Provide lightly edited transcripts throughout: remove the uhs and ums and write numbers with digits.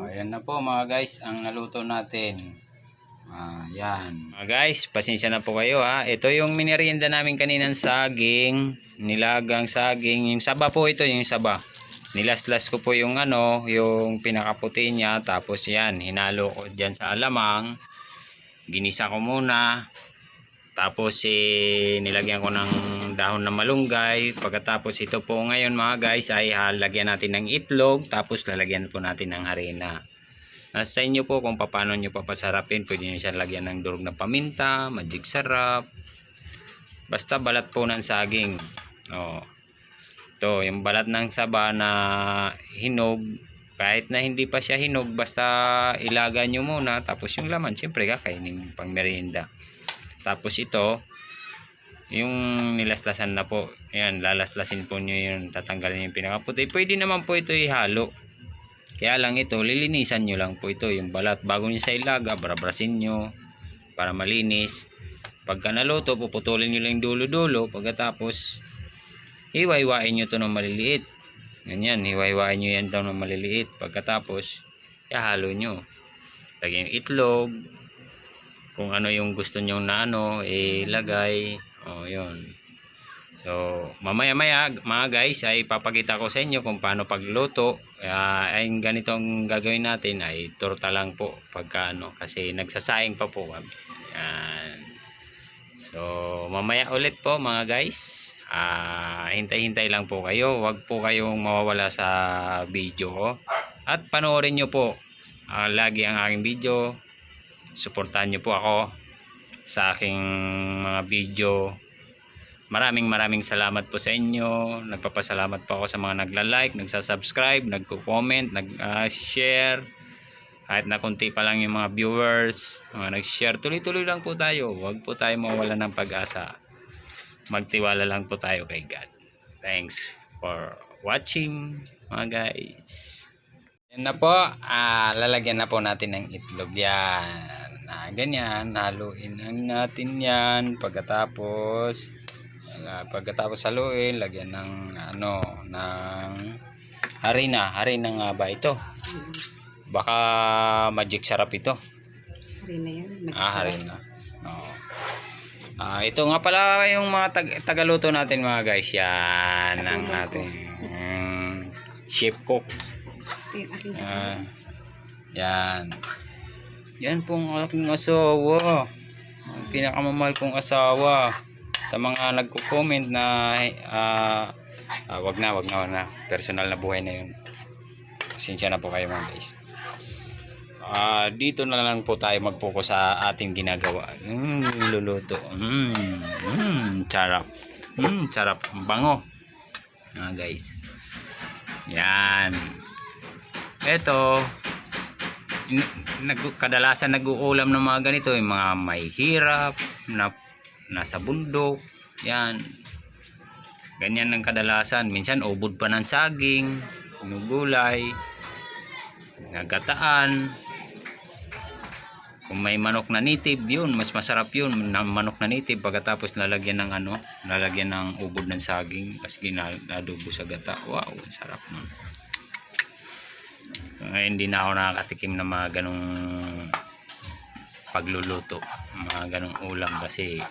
Ayan na po mga guys ang naluto natin. Yan. Mga guys, pasensya na po kayo ha. Ito yung minerienda namin kaninang saging, nilagang saging. Yung saba po ito, yung saba. Nilaslas ko po yung yung pinakaputi niya. Tapos yan, hinalo ko dyan sa alamang. Ginisa ko muna. Tapos nilagyan ko ng dahon ng malunggay. Pagkatapos ito po ngayon mga guys ay lagyan natin ng itlog. Tapos lalagyan po natin ng harina. Nasa inyo po kung paano nyo papasarapin. Pwede nyo siya lagyan ng durog na paminta, magic sarap. Basta balat po ng saging. Ito yung balat ng saba na hinog. Kahit na hindi pa siya hinog, basta ilaga nyo muna. Tapos yung laman, syempre kakainin pang merienda. Tapos ito, yung nilaslasan na po. Ayan, lalaslasin po nyo yung tatanggalin yung pinakaputi. Pwede naman po ito ihalo. Kaya lang ito, lilinisan nyo lang po ito. Yung balat, bago nyo sa ilaga, barabrasin nyo para malinis. Pagka naluto, puputulin nyo lang dulo-dulo. Pagkatapos, hiwa-hiwain nyo ito ng maliliit. Ganyan, hiwa-hiwain nyo yan daw ng maliliit. Pagkatapos, ihalo nyo. Lagyan yung itlog. Kung ano yung gusto nyo na ilagay. Yun. So, mamaya-maya mga guys ay papakita ko sa inyo kung paano pagluto. Ay ganitong gagawin natin ay torta lang po pagka kasi nagsasayang pa po kami. Yan. So, mamaya ulit po mga guys. Hintay-hintay lang po kayo. Huwag po kayong mawawala sa video. At panoorin nyo po lagi ang aking video. Suportahan nyo po ako sa aking mga video. Maraming salamat po sa inyo. Nagpapasalamat po ako sa mga nagla-like, nagsasubscribe, nagko-comment, nag-share. Kahit na konti pa lang yung mga viewers, nag-share. Tuloy-tuloy lang po tayo. Huwag po tayo mawala ng pag-asa. Magtiwala lang po tayo kay God. Thanks for watching mga guys. Yan na po. Lalagyan na po natin ng itlog yan. Ganyan. Haluin natin yan. Pagkatapos haluin, lagyan ng ng harina nga ba ito? Baka magic sarap ito. Harina yan. Harina. Ito nga pala yung mga tagaluto natin mga guys. Yan ang ating chef cook. Yan pong aking asawa. Ang pinakamamahal kong asawa. Sa mga nagko-comment na wag na personal na buhay na yun. Pasensya na po kayo mga guys. Dito na lang po tayo mag-focus sa ating ginagawa. Luluto. Sarap. Sarap. Bango. Guys. Yan. Ito kadalasan nag-uulam ng mga ganito yung mga may hirap na nasa bundok. Yan. Ganyan ng kadalasan. Minsan ubod pa ng saging, gulay, nagataan. Kung may manok na native, yun mas masarap yun, manok na native. Pagkatapos lalagyan ng ubod ng saging, tapos ginadubo sa gata. Wow, sarap nun. Ngayon hindi na ako nakakatikim ng mga ganong pagluluto, mga ganong ulam kasi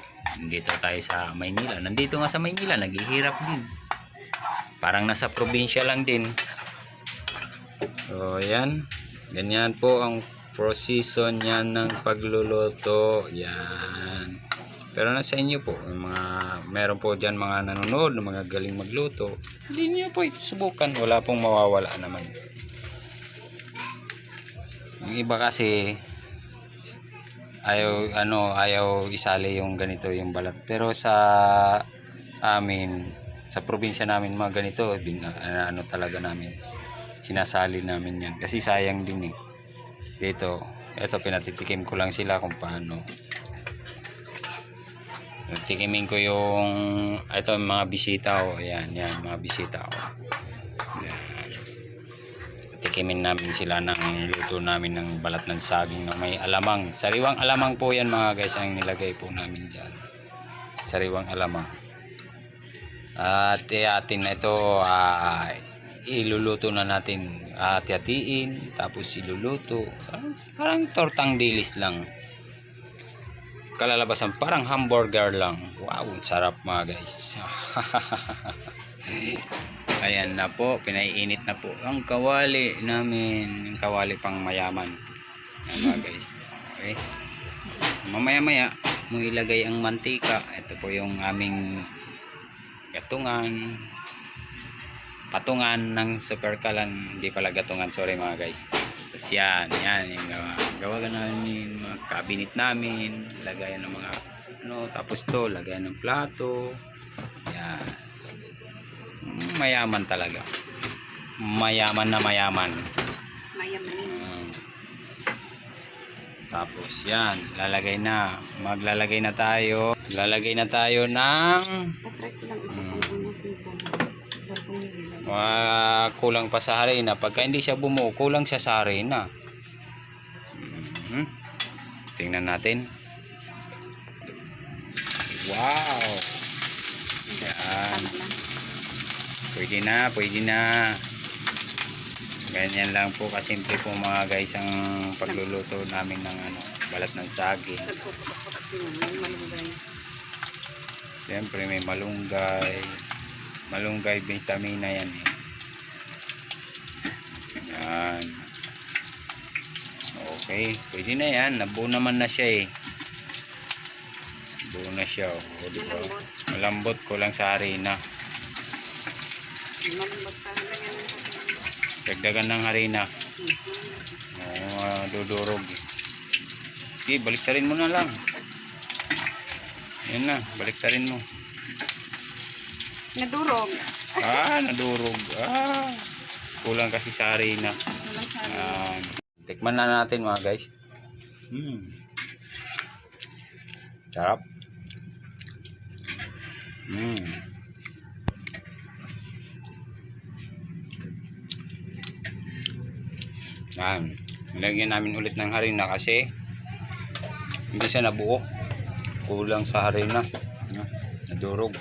dito tayo sa Maynila. Nandito nga sa Maynila, naghihirap din. Parang nasa probinsya lang din. So, yan. Ganyan po ang procession yan ng pagluluto. Yan. Pero nasa inyo po. Meron po dyan mga nanonood na mga galing magluto. Hindi niyo po subukan. Wala pong mawawala naman. Yung iba kasi ayaw isali yung ganito yung balat, pero sa amin sa probinsya namin mga ganito talaga namin sinasali namin yan kasi sayang din dito. Ito pinatitikim ko lang sila kung paano. Tikimin ko yung mga bisita yan mga bisita tikimin namin sila ng luto namin ng balat ng saging na may alamang. Sariwang alamang po yan mga guys ang nilagay po namin dyan. Sariwang alamang. At atin na ito iluluto na natin, hati-hatiin, tapos iluluto. Parang tortang dilis lang. Kalalabasan parang hamburger lang. Wow, sarap mga guys. Ayan na po, pinaiinit na po ang kawali namin, yung kawali pang mayaman. Ayan mga guys. Okay. Mamaya-maya mo ilagay ang mantika. Ito po yung aming patungan ng super kalan, hindi pala gatungan, sorry mga guys. Tapos yan yung gawa namin, mga cabinet namin, lagayan ng mga tapos to, lagayan ng plato. Yan. Mayaman talaga. Mayaman na mayaman. Tapos yan, maglalagay na tayo. Lalagay na tayo ng kulang pa sa harina. Pagka hindi siya bumuo, kulang siya sa harina. Tingnan natin. Wow. Yan. Pwede na. Ganyan lang po kasimple po mga guys ang pagluluto namin ng balat ng saging. Siyempre may malunggay. Malunggay vitamina yan eh. Yan. Okay, pwede na yan. Nabuo naman na siya eh. Buo na siya. O, diba? Malambot, kulang sa harina. Dagdagan ng harina. Dudurog. Sige, baliktarin mo na lang. Yan na, baliktarin mo. Nadurog. Nadurog. Kulang kasi sa harina. Tikman na natin mga guys. Sarap. Yan. Nilagyan namin ulit ng harina kasi hindi siya nabuo. Kulang sa harina. Nadurog.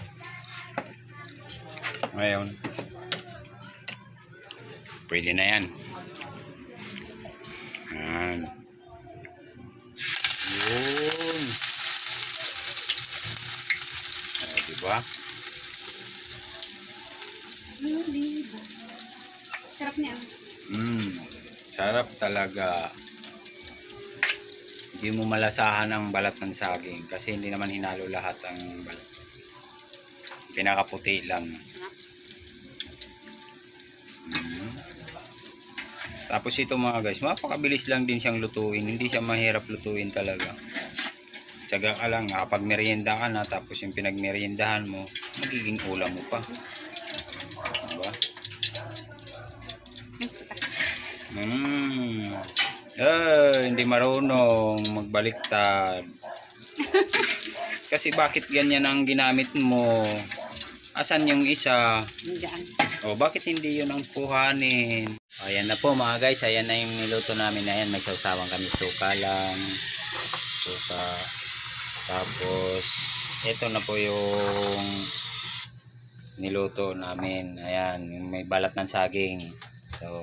Ngayon, pwede na yan. Yan. Yun. Diba? Sarap niya. Sarap talaga. Hindi mo malasahan ang balat ng saging kasi hindi naman hinalo lahat ang balat. Pinakaputi lang. Tapos ito mga guys, mapakabilis lang din siyang lutuin. Hindi siya mahirap lutuin talaga. Tsaga ka lang, kapag merienda ka na, tapos yung pinagmeriendahan mo, magiging ulam mo pa. Diba? Hindi marunong magbaliktad. Kasi bakit ganyan ang ginamit mo? Asan yung isa? Bakit hindi yun ang kuhanin? Ayan na po mga guys, ayan na yung niluto namin. Ayan, may sausawang kami, suka lang. Suka. Tapos, ito na po yung niluto namin. Ayan, may balat ng saging. So,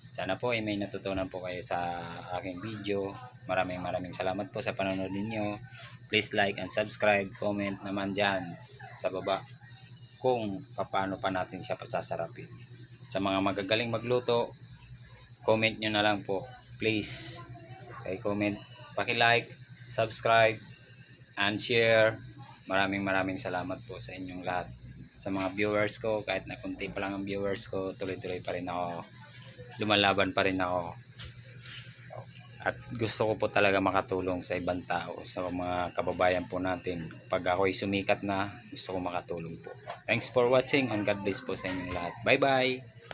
sana po ay may natutunan po kayo sa aking video. Maraming salamat po sa panonood ninyo. Please like and subscribe. Comment naman dyan sa baba kung paano pa natin siya pasasarapin. Sa mga magagaling magluto, comment nyo na lang po. Please. Okay, comment. Paki-like, subscribe, and share. Maraming salamat po sa inyong lahat. Sa mga viewers ko, kahit na kunti pa lang ang viewers ko, tuloy-tuloy pa rin ako. Lumalaban pa rin ako. At gusto ko po talaga makatulong sa ibang tao, sa mga kababayan po natin. Pag ako'y sumikat na, gusto ko makatulong po. Thanks for watching and God bless po sa inyong lahat. Bye-bye!